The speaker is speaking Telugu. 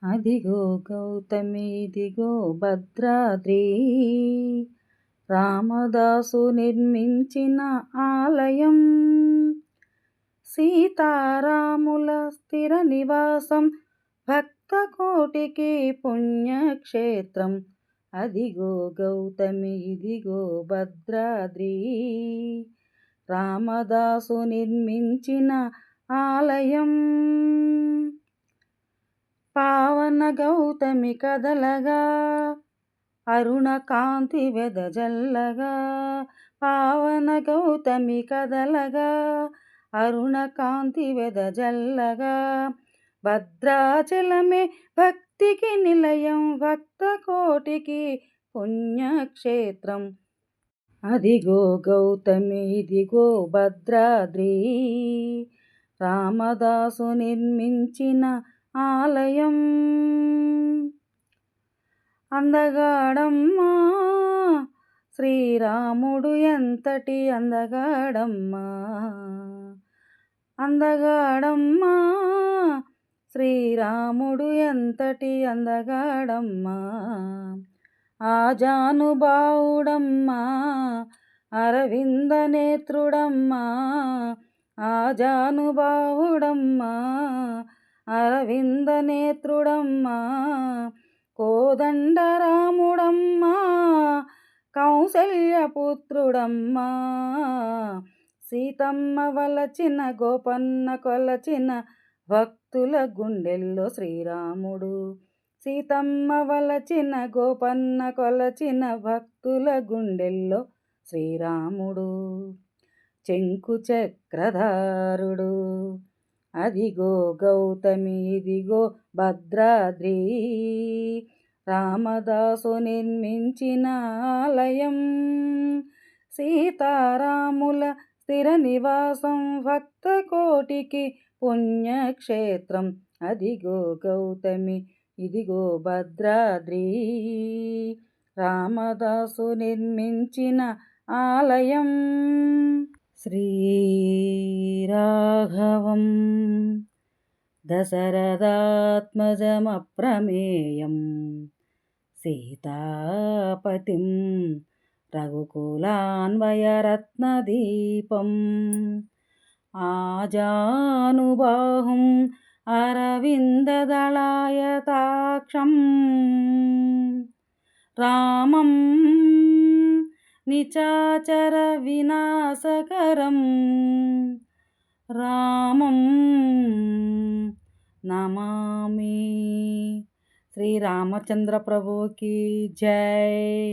అదిగో గౌతమి ఇదిగో భద్రాద్రి, రామదాసు నిర్మించిన ఆలయం. సీతారాముల స్థిర నివాసం, భక్తకోటికి పుణ్యక్షేత్రం. అదిగో గౌతమి ఇదిగో భద్రాద్రి, రామదాసు నిర్మించిన ఆలయం. పావన గౌతమి కదలగా, అరుణ కాంతి వెదజల్లగా. పావన గౌతమి కదలగా, అరుణ కాంతి వెదజల్లగా. భద్రాచలమే భక్తికి నిలయం, భక్త కోటికి పుణ్యక్షేత్రం. అదిగో గౌతమి ఇదిగో భద్రాద్రి, రామదాసు నిర్మించిన ఆలయం. అందగాడమ్మా శ్రీరాముడు ఎంతటి అందగాడమ్మా. అందగాడమ్మా శ్రీరాముడు ఎంతటి అందగాడమ్మా. ఆజానుబావుడమ్మా అరవింద నేత్రుడమ్మా. ఆజానుబావుడమ్మా అరవింద నేత్రుడమ్మా. కోదండరాముడమ్మా కౌసల్యపుత్రుడమ్మా. సీతమ్మ వలచిన గోపన్న కొలచిన భక్తుల గుండెల్లో శ్రీరాముడు. సీతమ్మ వలచిన గోపన్న కొలచిన భక్తుల గుండెల్లో శ్రీరాముడు. చెంకు చక్రధారుడు. అదిగో గౌతమి ఇదిగో భద్రాద్రి, రామదాసు నిర్మించిన ఆలయం. సీతారాముల స్థిర నివాసం, భక్త కోటికి పుణ్యక్షేత్రం. అదిగో గౌతమి ఇదిగో భద్రాద్రి, రామదాసు నిర్మించిన ఆలయం. శ్రీరాఘవం దశరథాత్మజమప్రమేయం, సీతాపతిం రఘుకులాన్వయరత్నదీపం. ఆజానుబాహుం అరవిందదళాయతాక్షం, రామం నిచాచర వినాశకరం. రామం నమామి. శ్రీరామచంద్ర ప్రభుకి జై.